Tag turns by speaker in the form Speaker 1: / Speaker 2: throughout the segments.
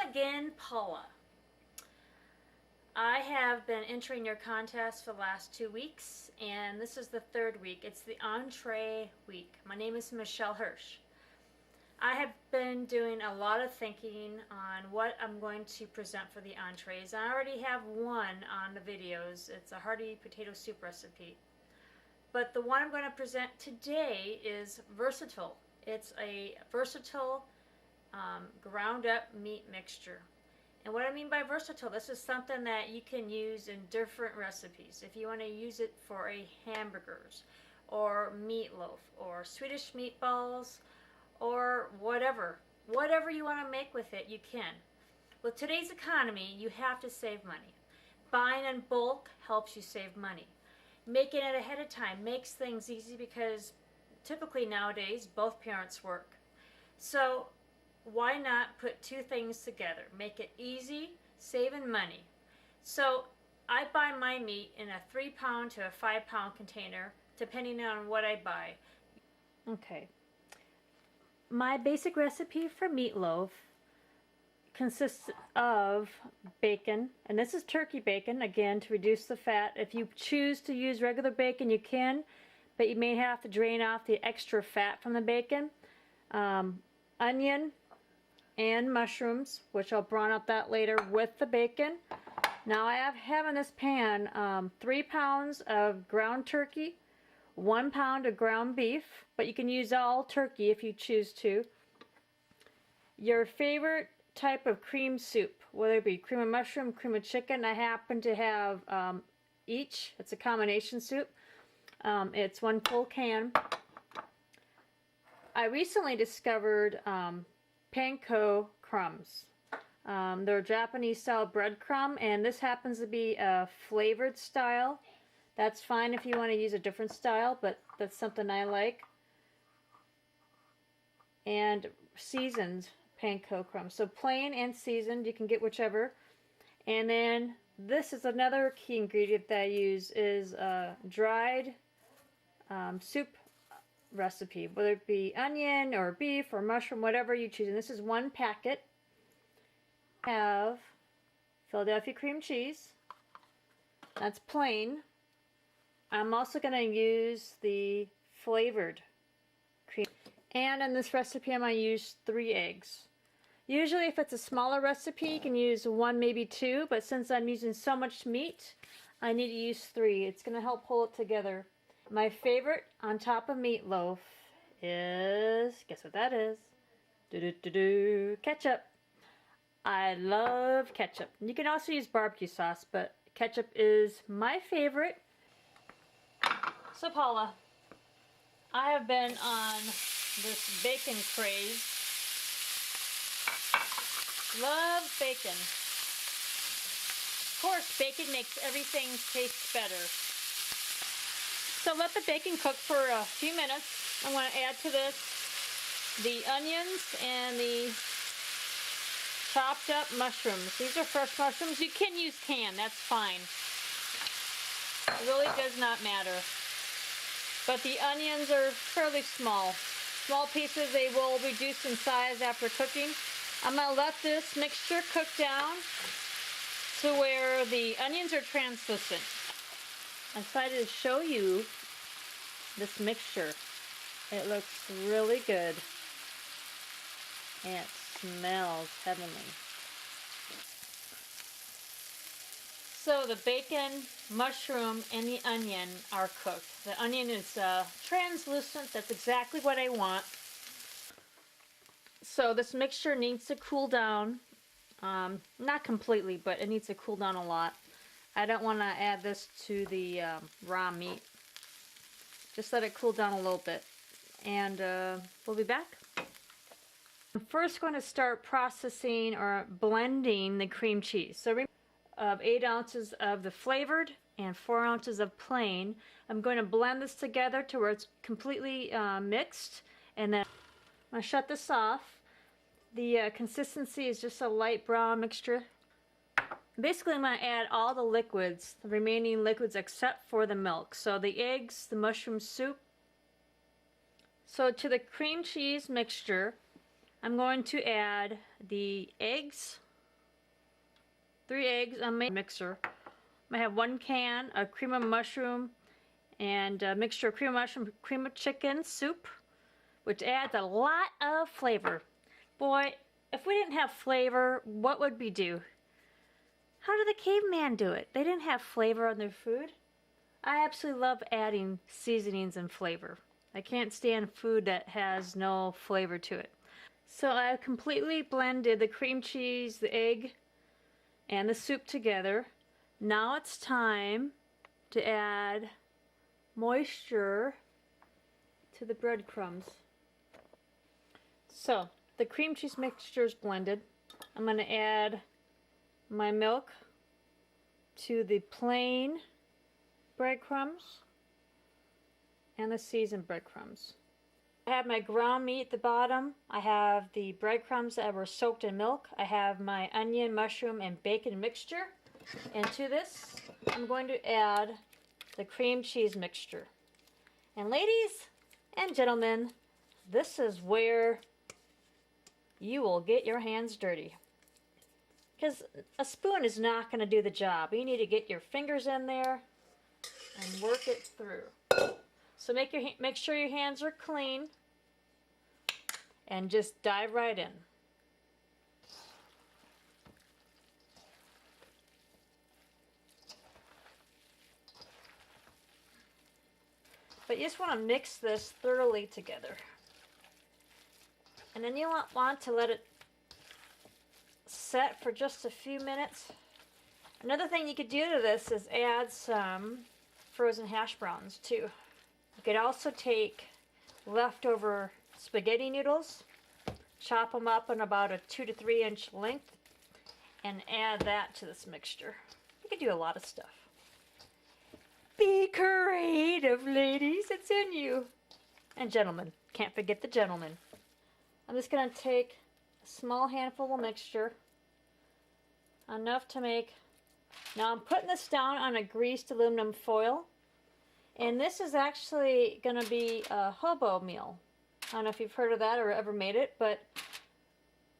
Speaker 1: again, Paula. I have been entering your contest for the last 2 weeks, and this is the third week. It's the entree week. My name is Michelle Hirsch. I have been doing a lot of thinking on what I'm going to present for the entrees. I already have one on the videos. It's a hearty potato soup recipe. But the one I'm going to present today is versatile. It's a versatile ground up meat mixture. And what I mean by versatile, this is something that you can use in different recipes. If you want to use it for a hamburgers or meatloaf or Swedish meatballs or whatever you want to make with it, you can. With today's economy, you have to save money. Buying in bulk helps you save money. Making it ahead of time makes things easy because typically nowadays both parents work. So why not put two things together? Make it easy, saving money. So I buy my meat in a 3-pound to a 5-pound container depending on what I buy. Okay. My basic recipe for meatloaf consists of bacon, and this is turkey bacon, again, to reduce the fat. If you choose to use regular bacon, you can, but you may have to drain off the extra fat from the bacon. Onion and mushrooms, which I'll brown up that later with the bacon. Now I have in this pan 3 pounds of ground turkey, 1 pound of ground beef, but you can use all turkey if you choose to. Your favorite type of cream soup, whether it be cream of mushroom, cream of chicken. I happen to have each. It's a combination soup. It's 1 full can. I recently discovered panko crumbs. They're Japanese style breadcrumb, and this happens to be a flavored style. That's fine if you want to use a different style, but that's something I like. And seasoned panko crumbs. So plain and seasoned, you can get whichever. And then this is another key ingredient that I use is dried soup recipe, whether it be onion or beef or mushroom, whatever you choose. And this is 1 packet. I have Philadelphia cream cheese. That's plain. I'm also going to use the flavored cream. And in this recipe I'm going to use 3 eggs. Usually if it's a smaller recipe you can use 1, maybe 2, but since I'm using so much meat I need to use 3. It's going to help pull it together. My favorite on top of meatloaf is, guess what that is? Ketchup. I love ketchup. You can also use barbecue sauce, but ketchup is my favorite. So Paula, I have been on this bacon craze. Love bacon. Of course, bacon makes everything taste better. So let the bacon cook for a few minutes. I'm going to add to this the onions and the chopped up mushrooms. These are fresh mushrooms. You can use canned, that's fine. It really does not matter. But the onions are fairly small. Small pieces, they will reduce in size after cooking. I'm going to let this mixture cook down to where the onions are translucent. I decided to show you this mixture. It looks really good. And it smells heavenly. So the bacon, mushroom, and the onion are cooked. The onion is translucent. That's exactly what I want. So this mixture needs to cool down. Not completely, but it needs to cool down a lot. I don't want to add this to the raw meat. Just let it cool down a little bit. And we'll be back. I'm first going to start processing or blending the cream cheese. So of 8 ounces of the flavored and 4 ounces of plain. I'm going to blend this together to where it's completely mixed. And then I'm going to shut this off. The consistency is just a light brown mixture. Basically I'm going to add all the liquids, the remaining liquids except for the milk. So the eggs, the mushroom soup. So to the cream cheese mixture, I'm going to add the eggs, 3 eggs on my mixer. I have 1 can of cream of mushroom and a mixture of cream of mushroom, cream of chicken soup, which adds a lot of flavor. Boy, if we didn't have flavor, what would we do? How did the caveman do it? They didn't have flavor on their food. I absolutely love adding seasonings and flavor. I can't stand food that has no flavor to it. So I completely blended the cream cheese, the egg, and the soup together. Now it's time to add moisture to the breadcrumbs. So the cream cheese mixture is blended. I'm going to add my milk to the plain breadcrumbs and the seasoned breadcrumbs. I have my ground meat at the bottom. I have the breadcrumbs that were soaked in milk. I have my onion, mushroom, and bacon mixture. And to this, I'm going to add the cream cheese mixture. And ladies and gentlemen, this is where you will get your hands dirty. Because a spoon is not going to do the job. You need to get your fingers in there and work it through. So make sure your hands are clean and just dive right in. But you just want to mix this thoroughly together. And then you want to let it set for just a few minutes. Another thing you could do to this is add some frozen hash browns too. You could also take leftover spaghetti noodles, chop them up in about a 2 to 3 inch length, and add that to this mixture. You could do a lot of stuff. Be creative, ladies. It's in you. And gentlemen. Can't forget the gentlemen. I'm just going to take a small handful of mixture. Enough to make... Now I'm putting this down on a greased aluminum foil. And this is actually going to be a hobo meal. I don't know if you've heard of that or ever made it, but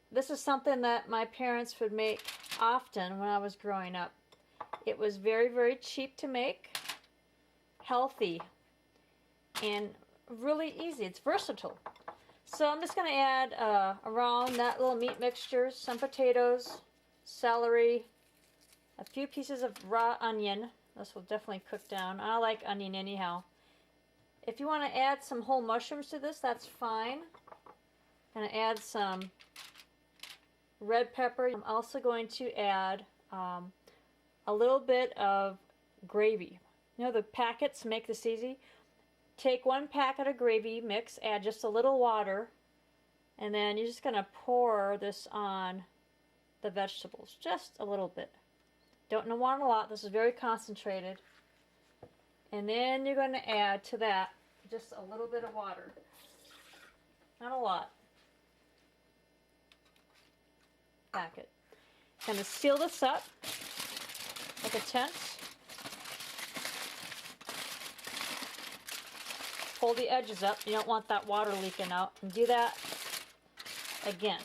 Speaker 1: this is something that my parents would make often when I was growing up. It was very, very cheap to make, healthy, and really easy. It's versatile. So I'm just going to add around that little meat mixture some potatoes, celery, a few pieces of raw onion. This will definitely cook down. I like onion anyhow. If you want to add some whole mushrooms to this, that's fine. I'm going to add some red pepper. I'm also going to add a little bit of gravy. You know the packets make this easy? Take 1 packet of gravy mix, add just a little water, and then you're just going to pour this on the vegetables. Just a little bit. Don't want a lot. This is very concentrated. And then you're going to add to that just a little bit of water. Not a lot. Packet. Going to seal this up like a tent. Pull the edges up. You don't want that water leaking out. And do that again.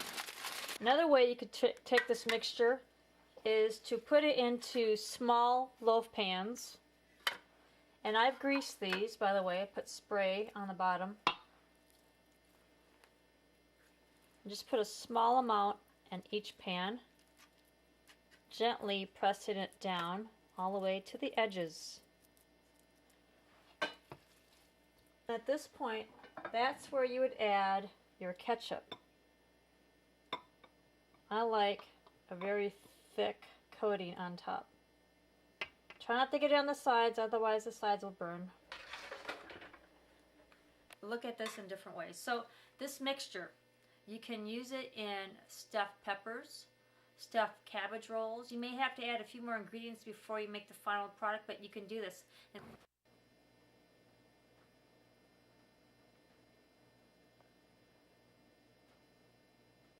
Speaker 1: Another way you could take this mixture is to put it into small loaf pans. And I've greased these, by the way. I put spray on the bottom. And just put a small amount in each pan. Gently pressing it down all the way to the edges. At this point, that's where you would add your ketchup. I like a very thick coating on top. Try not to get it on the sides, otherwise the sides will burn. Look at this in different ways. So this mixture, you can use it in stuffed peppers, stuffed cabbage rolls. You may have to add a few more ingredients before you make the final product, but you can do this.